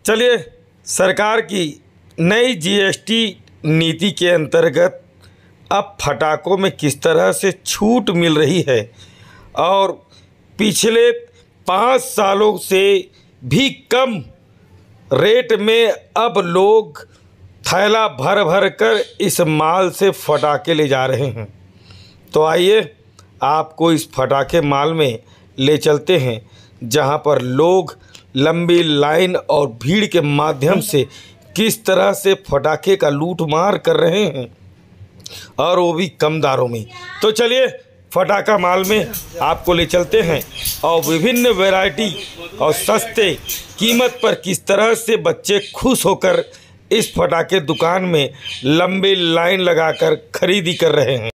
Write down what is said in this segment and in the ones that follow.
चलिए, सरकार की नई जीएसटी नीति के अंतर्गत अब फटाकों में किस तरह से छूट मिल रही है और पिछले 5 सालों से भी कम रेट में अब लोग थैला भर भर कर इस माल से फटाके ले जा रहे हैं। तो आइए आपको इस फटाके माल में ले चलते हैं, जहां पर लोग लंबी लाइन और भीड़ के माध्यम से किस तरह से फटाके का लूट मार कर रहे हैं, और वो भी कम दारों में। तो चलिए फटाका माल में आपको ले चलते हैं और विभिन्न वैरायटी और सस्ते कीमत पर किस तरह से बच्चे खुश होकर इस फटाके दुकान में लंबी लाइन लगाकर खरीदी कर रहे हैं।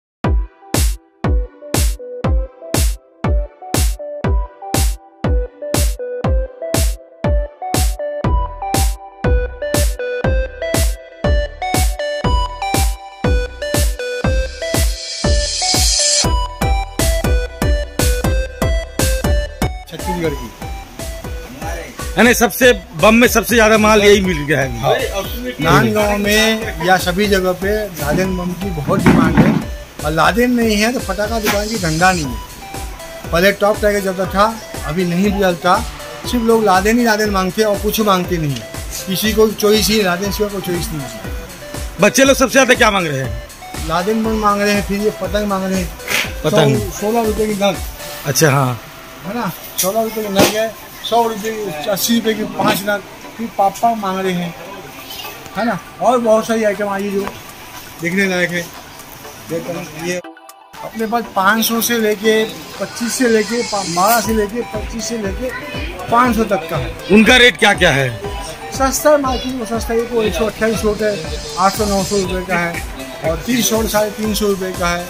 छत्तीसगढ़ की यानी सबसे बम में सबसे ज्यादा माल यही मिल गया है। नांदगांव में या सभी जगह पे लादेन बम की बहुत डिमांड है, और लादेन नहीं है तो फटाका दुकान की धंधा नहीं है। पहले टॉप टाइगर चलता था, अभी नहीं चलता। सिर्फ लोग लादेन ही लादेन मांगते हैं और कुछ मांगते नहीं। किसी को चॉइस ही लादेन सिवा कोई चॉइस नहीं है। बच्चे लोग सबसे ज्यादा क्या मांग रहे हैं? लादेन बम मांग रहे हैं, फिर ये पतंग मांग रहे हैं। पतंग 16 रुपये की नग। अच्छा, हाँ है ना, 16 रुपये की नग है। 100 रुपये की 80 रुपये की 5 नग। फिर पापा मांग रहे हैं, है ना। और बहुत सारी आइटम आई जो देखने लायक है। ये अपने पास 500 से लेके 25 से लेके 12 से लेके 25 से लेके 500 तक का है। उनका रेट क्या क्या है? सस्ता है, मार्केट में सस्ता है। को 128 शॉट है, 800-900 रुपये का है, और 30 शॉट 350 रुपये का है।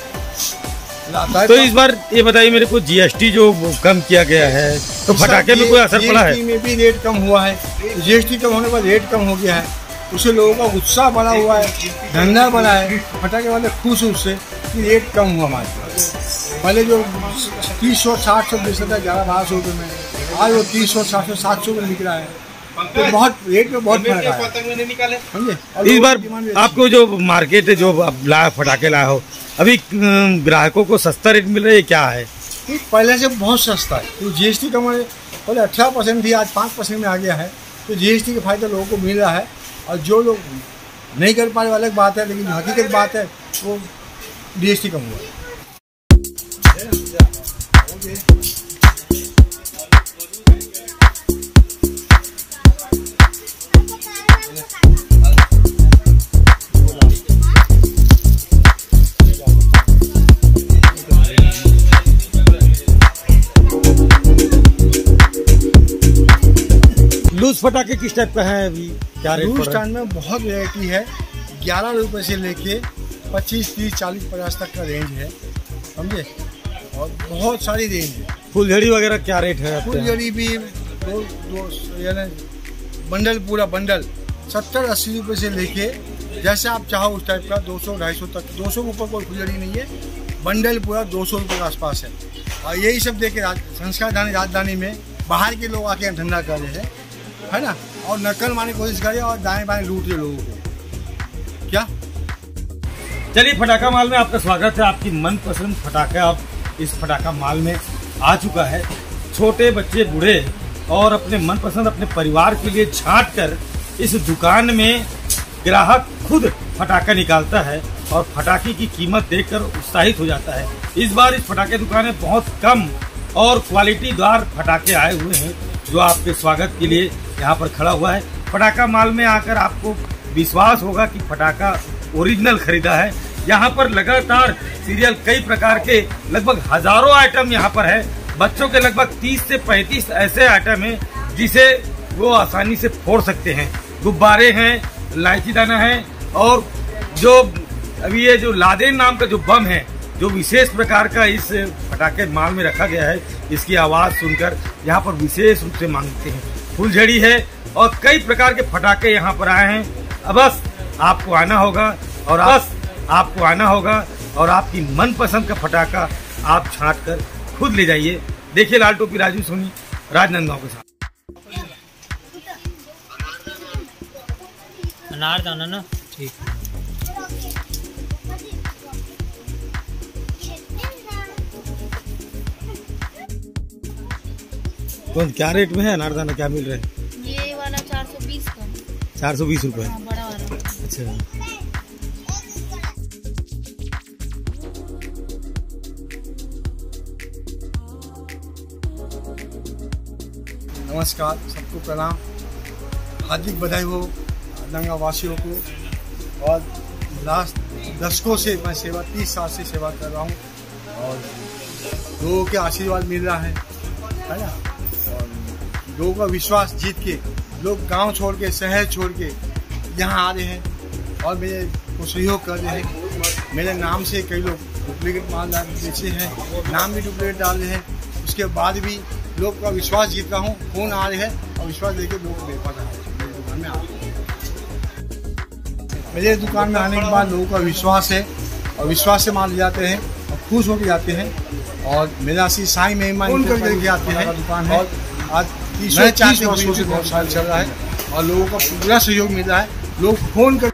तो इस बार ये बताइए मेरे को, जीएसटी जो कम किया गया है तो फटाके में कोई असर पड़ा है? जीएसटी में भी रेट कम हुआ है। जीएसटी कम होने पर रेट कम हो गया है, उससे लोगों का उत्साह बढ़ा हुआ है, धंधा बढ़ा है। फटाके वाले खुश हैं उससे कि रेट कम हुआ हमारे पास। पहले जो 30 शॉट 60 शॉट बेचता था 1100-1200 रुपये में, आज वो 30 शॉट 700 में बिक रहा है। तो बहुत रेट में बहुत फर्क है, समझे। इस बार आपको जो मार्केट है, जो लाया फटाके लाया हो, अभी ग्राहकों को सस्ता रेट मिल रहा है, क्या है? पहले से बहुत सस्ता है। तो जीएसटी कम है, पहले 18% थी, आज 5% में आ गया है। तो जीएसटी का फायदा लोगों को मिल रहा है, और जो लोग नहीं कर पा रहे अलग बात है, लेकिन हकीकत बात है वो जीएसटी कम हुआ है। लूज फटाके किस टाइप का है अभी? क्या रेट? लूज स्टैंड में बहुत वैरायटी है। 11 रुपये से लेके 25, 30, 40, 50 तक का रेंज है, समझे। और बहुत सारी रेंज है। फुलझड़ी वगैरह क्या रेट है? फुलझड़ी भी दो यानी बंडल, पूरा बंडल 70-80 रुपये से लेके जैसे आप चाहो उस टाइप का 200-250 तक। 200 के ऊपर कोई फुलझड़ी नहीं है। बंडल पूरा 200 रुपये के आसपास है। और यही सब देखे संस्कार धानी राजधानी में बाहर के लोग आके धंधा कर रहे हैं, है ना, और नकल मारने की कोशिश करे और दाएं बाएं लूट रहे लोगों को। क्या? चलिए, फटाका माल में आपका स्वागत है। आपकी मनपसंद फटाका अब इस फटाका माल में आ चुका है। छोटे बच्चे, बूढ़े और अपने मनपसंद अपने परिवार के लिए छांट कर इस दुकान में ग्राहक खुद फटाका निकालता है और फटाके की कीमत देखकर उत्साहित हो जाता है। इस बार इस फटाके दुकान में बहुत कम और क्वालिटीदार फटाके आए हुए हैं, जो आपके स्वागत के लिए यहाँ पर खड़ा हुआ है। फटाका माल में आकर आपको विश्वास होगा कि फटाका ओरिजिनल खरीदा है। यहाँ पर लगातार सीरियल कई प्रकार के लगभग हजारों आइटम यहाँ पर है। बच्चों के लगभग 30 से 35 ऐसे आइटम हैं जिसे वो आसानी से फोड़ सकते हैं। गुब्बारे हैं, इलायची दाना है, और जो अभी ये जो लादेन नाम का जो बम है, जो विशेष प्रकार का इस फटाके माल में रखा गया है, इसकी आवाज़ सुनकर यहाँ पर विशेष रूप से मांगते हैं। फुलझड़ी है और कई प्रकार के फटाके यहाँ पर आए हैं। अब बस आपको आना होगा और आपकी मनपसंद का फटाका आप छांट कर खुद ले जाइए। देखिए लाल टोपी राजू सोनी, राजनांदगांव के साथ। अनारदाना ना, ठीक है। तो क्या रेट में है अनारदाना, क्या मिल रहा है? ये वाला 420 का। 420 रुपये। हाँ, बड़ा वाला। अच्छा। नमस्कार, सबको प्रणाम, हार्दिक बधाई हो दंगा वासियों को। और लास्ट दशकों से मैं सेवा 30 साल से सेवा कर रहा हूँ और लोगों के आशीर्वाद मिल रहा है ना। और लोगों का विश्वास जीत के लोग गांव छोड़ के, शहर छोड़ के यहाँ आ रहे हैं और मेरे को सहयोग कर रहे हैं। मेरे नाम से कई लोग डुप्लीकेट माल बेचे हैं, नाम भी डुप्लीकेट डाल रहे हैं। उसके बाद भी लोग का विश्वास जीत रहा हूँ, फोन आ रहे हैं और विश्वास लेके लोग मेरे पास आ रहे हैं, मेरी दुकान में आ रहे हैं। मेरे दुकान में आने के बाद लोगों का विश्वास है और विश्वास से माल ले जाते हैं और खुश होकर जाते हैं। और मेरा श्री साई महिमा करके आते हैं दुकान है। और आज 30 वर्षों से बहुत साल चल रहा है और लोगों का पूरा सहयोग मिल रहा है। लोग फोन कर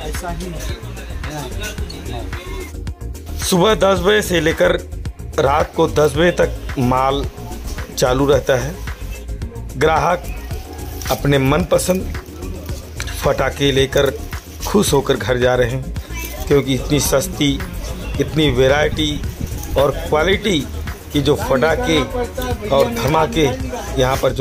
ऐसा ही सुबह 10 बजे से लेकर रात को 10 बजे तक माल चालू रहता है। ग्राहक अपने मनपसंद फटाके लेकर खुश होकर घर जा रहे हैं, क्योंकि इतनी सस्ती, इतनी वैरायटी और क्वालिटी की जो फटाके और धमाके यहाँ पर